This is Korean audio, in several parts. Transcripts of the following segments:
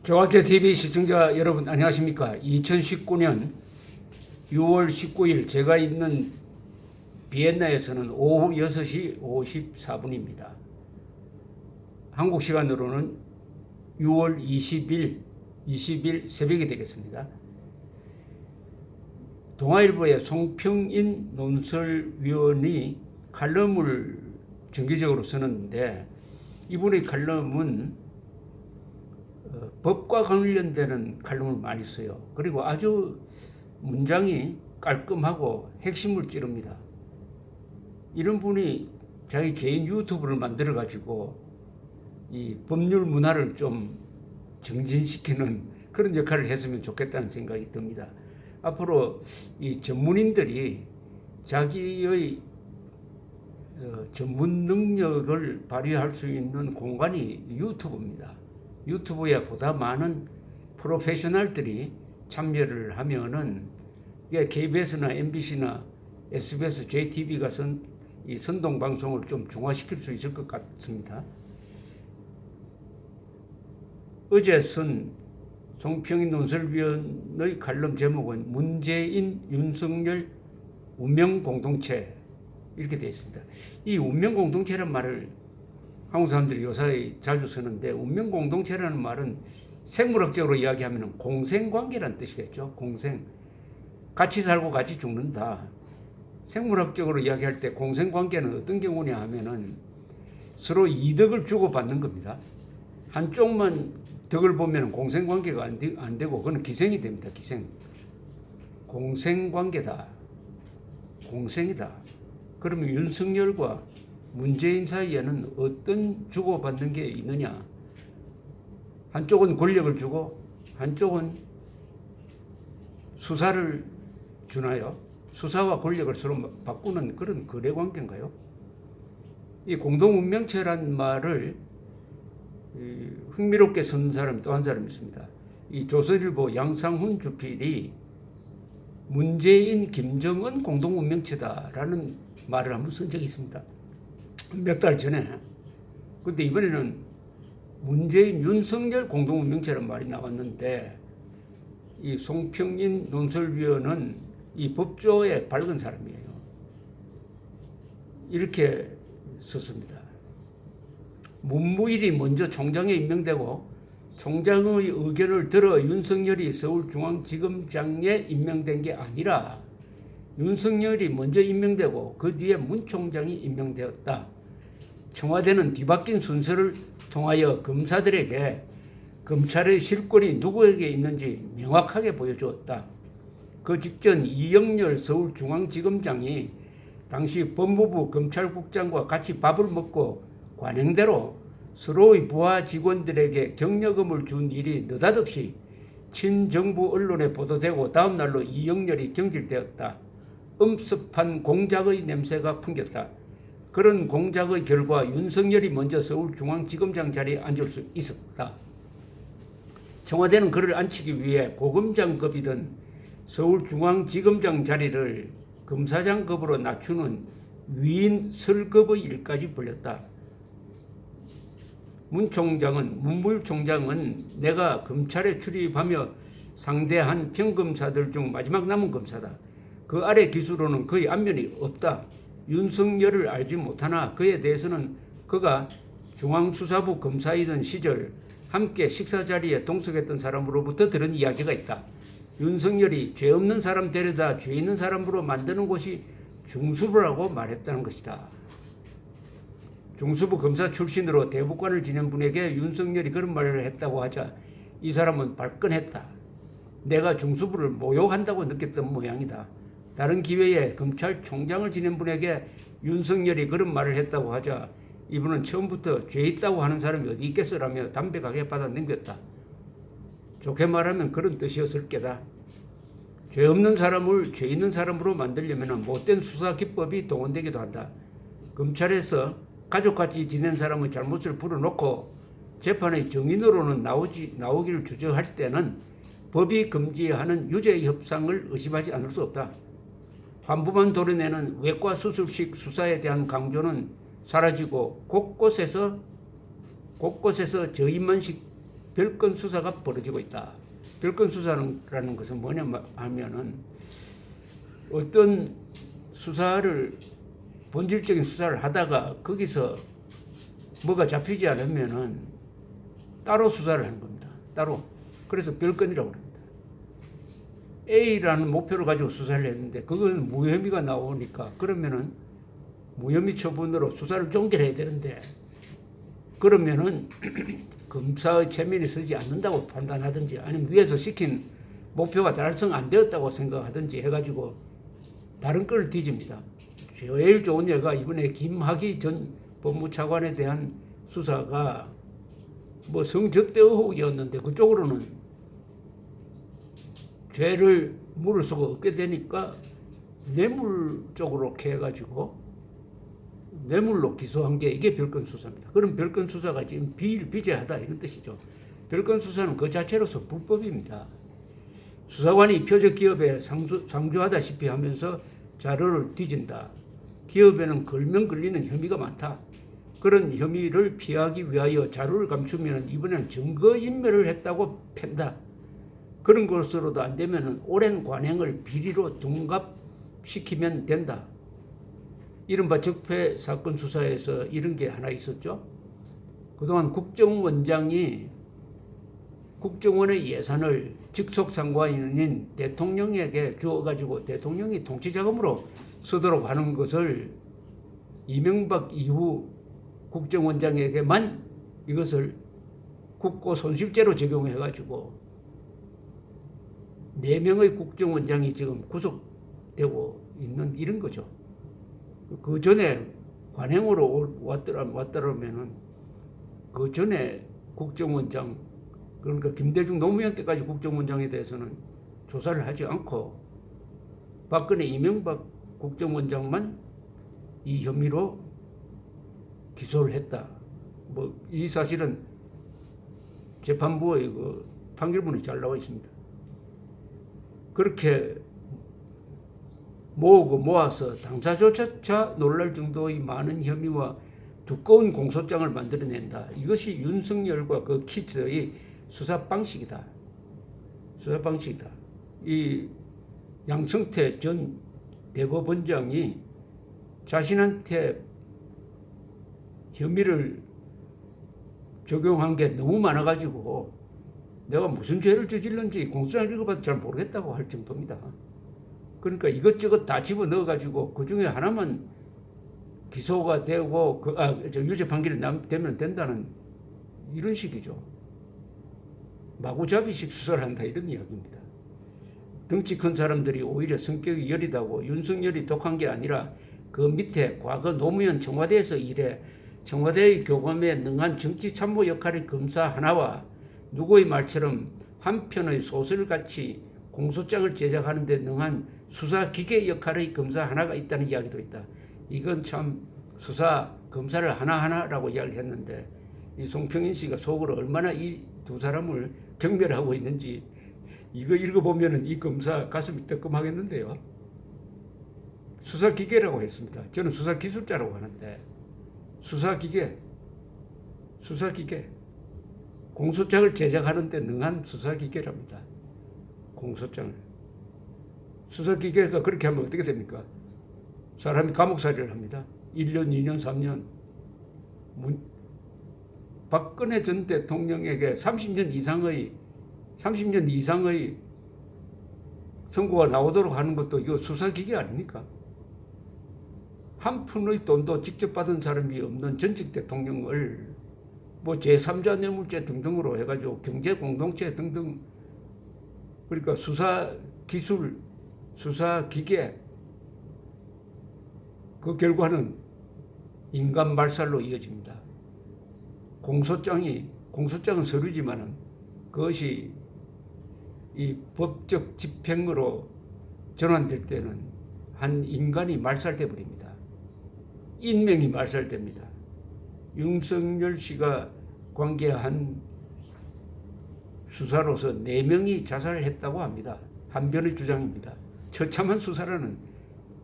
조합재 TV 시청자 여러분 안녕하십니까? 2019년 6월 19일 제가 있는 비엔나에서는 오후 6시 54분입니다. 한국 시간으로는 6월 20일 새벽이 되겠습니다. 동아일보의 송평인 논설위원이 칼럼을 정기적으로 쓰는데 이분의 칼럼은 법과 관련되는 칼럼을 많이 써요. 그리고 아주 문장이 깔끔하고 핵심을 찌릅니다. 이런 분이 자기 개인 유튜브를 만들어 가지고 이 법률 문화를 좀 정진시키는 그런 역할을 했으면 좋겠다는 생각이 듭니다. 앞으로 이 전문인들이 자기의 전문 능력을 발휘할 수 있는 공간이 유튜브입니다. 유튜브에 보다 많은 프로페셔널들이 참여를 하면은 KBS나 MBC나 SBS, JTB가 이 선동 방송을 좀 중화시킬 수 있을 것 같습니다. 어제 쓴 송평인 논설위원의 칼럼 제목은 문재인, 윤석열 운명공동체 이렇게 되어 있습니다. 이 운명공동체란 말을 한국 사람들이 요새 자주 쓰는데 운명공동체라는 말은 생물학적으로 이야기하면 공생관계라는 뜻이겠죠. 공생. 같이 살고 같이 죽는다. 생물학적으로 이야기할 때 공생관계는 어떤 경우냐 하면은 서로 이득을 주고받는 겁니다. 한쪽만 덕을 보면 공생관계가 안 되고 그건 기생이 됩니다. 기생. 공생관계다. 공생이다. 그러면 윤석열과 문재인 사이에는 어떤 주고받는 게 있느냐? 한쪽은 권력을 주고 한쪽은 수사를 주나요? 수사와 권력을 서로 바꾸는 그런 거래 관계인가요? 이 공동운명체란 말을 흥미롭게 쓴 사람이 또 한 사람이 있습니다. 이 조선일보 양상훈 주필이 문재인, 김정은 공동운명체다라는 말을 한번 쓴 적이 있습니다. 몇 달 전에. 근데 이번에는 문재인, 윤석열 공동운명체라는 말이 나왔는데 이 송평인 논설위원은 이 법조에 밝은 사람이에요. 이렇게 썼습니다. 문무일이 먼저 총장에 임명되고 총장의 의견을 들어 윤석열이 서울중앙지검장에 임명된 게 아니라 윤석열이 먼저 임명되고 그 뒤에 문 총장이 임명되었다. 청와대는 뒤바뀐 순서를 통하여 검사들에게 검찰의 실권이 누구에게 있는지 명확하게 보여주었다. 그 직전 이영렬 서울중앙지검장이 당시 법무부 검찰국장과 같이 밥을 먹고 관행대로 서로의 부하 직원들에게 격려금을 준 일이 느닷없이 친정부 언론에 보도되고 다음 날로 이영렬이 경질되었다. 엄습한 공작의 냄새가 풍겼다. 그런 공작의 결과 윤석열이 먼저 서울중앙지검장 자리에 앉을 수 있었다. 청와대는 그를 앉히기 위해 고검장급이던 서울중앙지검장 자리를 검사장급으로 낮추는 위인 설급의 일까지 벌였다. 문물 총장은 내가 검찰에 출입하며 상대한 평검사들 중 마지막 남은 검사다. 그 아래 기수로는 거의 안면이 없다. 윤석열을 알지 못하나 그에 대해서는 그가 중앙수사부 검사이던 시절 함께 식사 자리에 동석했던 사람으로부터 들은 이야기가 있다. 윤석열이 죄 없는 사람 데려다 죄 있는 사람으로 만드는 곳이 중수부라고 말했다는 것이다. 중수부 검사 출신으로 대법관을 지낸 분에게 윤석열이 그런 말을 했다고 하자 이 사람은 발끈했다. 내가 중수부를 모욕한다고 느꼈던 모양이다. 다른 기회에 검찰총장을 지낸 분에게 윤석열이 그런 말을 했다고 하자 이분은 처음부터 죄 있다고 하는 사람이 어디 있겠어라며 담백하게 받아 넘겼다. 좋게 말하면 그런 뜻이었을 게다. 죄 없는 사람을 죄 있는 사람으로 만들려면 못된 수사 기법이 동원되기도 한다. 검찰에서 가족같이 지낸 사람의 잘못을 불어놓고 재판의 정인으로는 나오기를 주저할 때는 법이 금지하는 유죄 협상을 의심하지 않을 수 없다. 환부만 도려내는 외과 수술식 수사에 대한 강조는 사라지고 곳곳에서 저인만식 별건 수사가 벌어지고 있다. 별건 수사라는 것은 뭐냐 하면은 어떤 수사를 본질적인 수사를 하다가 거기서 뭐가 잡히지 않으면은 따로 수사를 하는 겁니다. 따로. 그래서 별건이라고 합니다. A라는 목표를 가지고 수사를 했는데 그건 무혐의가 나오니까 그러면은 무혐의 처분으로 수사를 종결해야 되는데 그러면은 검사의 체면이 서지 않는다고 판단하든지 아니면 위에서 시킨 목표가 달성 안 되었다고 생각하든지 해가지고 다른 걸 뒤집니다. 제일 좋은 예가 이번에 김학의 전 법무차관에 대한 수사가 뭐 성접대 의혹이었는데 그쪽으로는 죄를 물을 수가 없게 되니까 뇌물 쪽으로 해가지고 뇌물로 기소한 게 이게 별건 수사입니다. 그럼 별건 수사가 지금 비일비재하다 이런 뜻이죠. 별건 수사는 그 자체로서 불법입니다. 수사관이 표적 기업에 상주하다시피 하면서 자료를 뒤진다. 기업에는 걸면 걸리는 혐의가 많다. 그런 혐의를 피하기 위하여 자료를 감추면 이번에는 증거인멸을 했다고 팬다. 그런 것으로도 안 되면 오랜 관행을 비리로 둔갑시키면 된다. 이른바 적폐 사건 수사에서 이런 게 하나 있었죠. 그동안 국정원장이 국정원의 예산을 직속상관인 대통령에게 주어가지고 대통령이 통치자금으로 쓰도록 하는 것을 이명박 이후 국정원장에게만 이것을 국고손실죄로 적용해가지고 4명의 국정원장이 지금 구속되고 있는 이런 거죠. 그 전에 관행으로 왔더라면은 그 전에 국정원장 그러니까 김대중 노무현 때까지 국정원장에 대해서는 조사를 하지 않고 박근혜 이명박 국정원장만 이 혐의로 기소를 했다. 뭐 이 사실은 재판부의 그 판결문이 잘 나와 있습니다. 그렇게 모아서 당사자조차 놀랄 정도의 많은 혐의와 두꺼운 공소장을 만들어낸다. 이것이 윤석열과 그 키즈의 수사 방식이다. 수사 방식이다. 이 양성태 전 대법원장이 자신한테 혐의를 적용한 게 너무 많아가지고 내가 무슨 죄를 저질렀는지 공소장을 읽어봐도 잘 모르겠다고 할 정도입니다. 그러니까 이것저것 다 집어넣어가지고 그 중에 하나만 기소가 되고 유죄 판결이 되면 된다는 이런 식이죠. 마구잡이식 수사를 한다 이런 이야기입니다. 덩치 큰 사람들이 오히려 성격이 여리다고 윤석열이 독한 게 아니라 그 밑에 과거 노무현 청와대에서 일해 청와대의 교감에 능한 정치 참모 역할의 검사 하나와 누구의 말처럼 한편의 소설같이 공소장을 제작하는 데 능한 수사기계 역할의 검사 하나가 있다는 이야기도 있다. 이건 참 수사 검사를 하나하나라고 이야기를 했는데 이 송평인 씨가 속으로 얼마나 이 두 사람을 경멸하고 있는지 이거 읽어보면 이 검사 가슴이 뜨끔하겠는데요. 수사기계라고 했습니다. 저는 수사기술자라고 하는데 수사기계 공소장을 제작하는 데 능한 수사기계랍니다. 공소장을. 수사기계가 그렇게 하면 어떻게 됩니까? 사람이 감옥살이를 합니다. 1년, 2년, 3년. 박근혜 전 대통령에게 30년 이상의 선고가 나오도록 하는 것도 이거 수사기계 아닙니까? 한 푼의 돈도 직접 받은 사람이 없는 전직 대통령을 뭐 제3자 뇌물죄 등등으로 해가지고 경제공동체 등등 그러니까 수사기술, 수사기계 그 결과는 인간 말살로 이어집니다. 공소장은 서류지만은 그것이 이 법적 집행으로 전환될 때는 한 인간이 말살돼 버립니다. 인명이 말살됩니다. 윤석열 씨가 관계한 수사로서 4명이 자살을 했다고 합니다. 한변의 주장입니다. 처참한 수사라는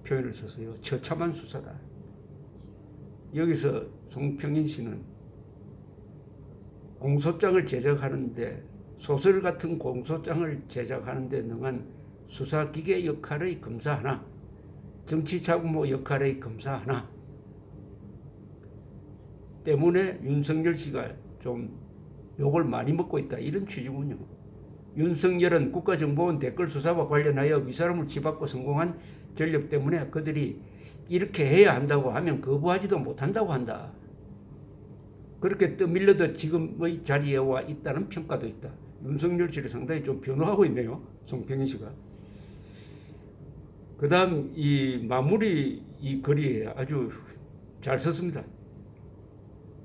표현을 썼어요. 처참한 수사다. 여기서 송평인 씨는 공소장을 제작하는데 소설 같은 공소장을 제작하는데 능한 수사기계 역할의 검사 하나, 정치자금모 역할의 검사 하나 때문에 윤석열 씨가 좀 욕을 많이 먹고 있다, 이런 취지군요. 윤석열은 국가정보원 댓글 수사와 관련하여 위사람을 치받고 성공한 전력 때문에 그들이 이렇게 해야 한다고 하면 거부하지도 못한다고 한다. 그렇게 떠밀려도 지금의 자리에 와 있다는 평가도 있다. 윤석열 씨를 상당히 좀 변호하고 있네요, 송평희 씨가. 그 다음 이 마무리 이 글이 아주 잘 썼습니다.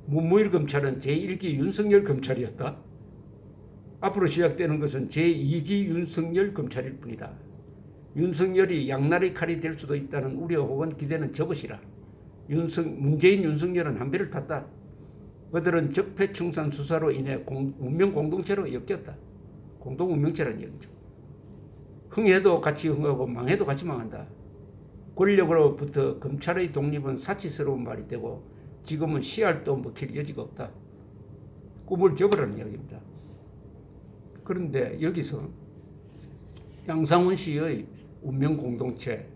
문무일 검찰은 제1기 윤석열 검찰이었다. 앞으로 시작되는 것은 제2기 윤석열 검찰일 뿐이다. 윤석열이 양날의 칼이 될 수도 있다는 우려 혹은 기대는 접으시라. 문재인 윤석열은 한 배를 탔다. 그들은 적폐청산 수사로 인해 운명 공동체로 엮였다. 공동 운명체라는 얘기죠. 흥해도 같이 흥하고 망해도 같이 망한다. 권력으로부터 검찰의 독립은 사치스러운 말이 되고 지금은 씨알도 먹힐 여지가 없다. 꿈을 접으라는 이야기입니다. 그런데 여기서 양상훈 씨의 운명공동체,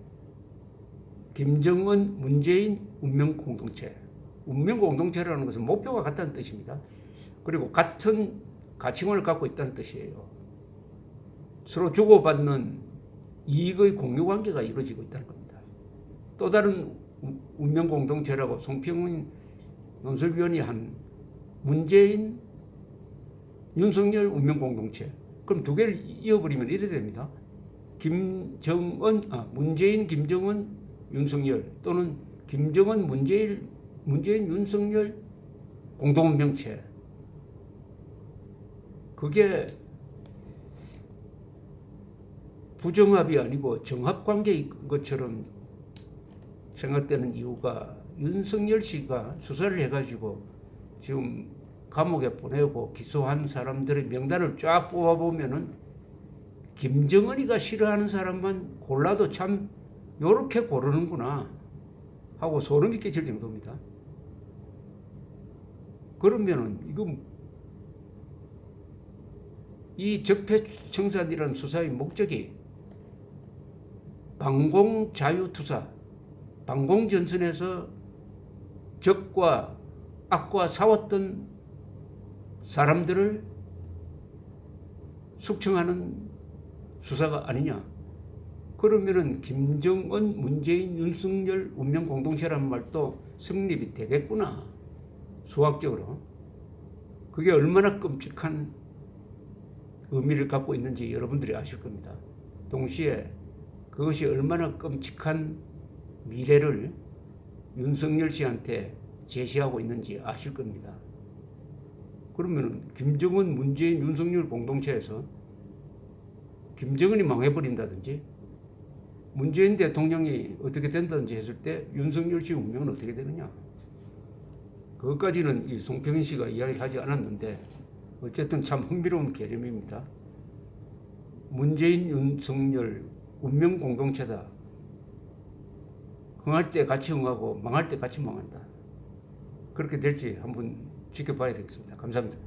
김정은, 문재인 운명공동체, 운명공동체라는 것은 목표가 같다는 뜻입니다. 그리고 같은 가치관을 갖고 있다는 뜻이에요. 서로 주고받는 이익의 공유관계가 이루어지고 있다는 겁니다. 또 다른 운명공동체라고 송평훈 논설위원이 한 문재인, 윤석열 운명공동체. 그럼 두 개를 이어버리면 이래 됩니다. 문재인, 김정은, 윤석열 또는 김정은, 문재인, 윤석열 공동운명체. 그게 부정합이 아니고 정합관계인 것처럼 생각되는 이유가 윤석열 씨가 수사를 해가지고 지금 감옥에 보내고 기소한 사람들의 명단을 쫙 뽑아보면은 김정은이가 싫어하는 사람만 골라도 참 요렇게 고르는구나 하고 소름이 끼칠 정도입니다. 그러면은 이 적폐청산이라는 수사의 목적이 방공자유투사, 방공전선에서 적과 악과 싸웠던 사람들을 숙청하는 수사가 아니냐. 그러면은 김정은, 문재인, 윤석열 운명공동체라는 말도 성립이 되겠구나. 수학적으로. 그게 얼마나 끔찍한 의미를 갖고 있는지 여러분들이 아실 겁니다. 동시에 그것이 얼마나 끔찍한 미래를 윤석열 씨한테 제시하고 있는지 아실 겁니다. 그러면 김정은, 문재인, 윤석열 공동체에서 김정은이 망해버린다든지 문재인 대통령이 어떻게 된다든지 했을 때 윤석열 씨 운명은 어떻게 되느냐. 그것까지는 이 송평희 씨가 이야기하지 않았는데 어쨌든 참 흥미로운 개념입니다. 문재인, 윤석열 운명 공동체다. 흥할 때 같이 흥하고 망할 때 같이 망한다. 그렇게 될지 한번 지켜봐야 되겠습니다. 감사합니다.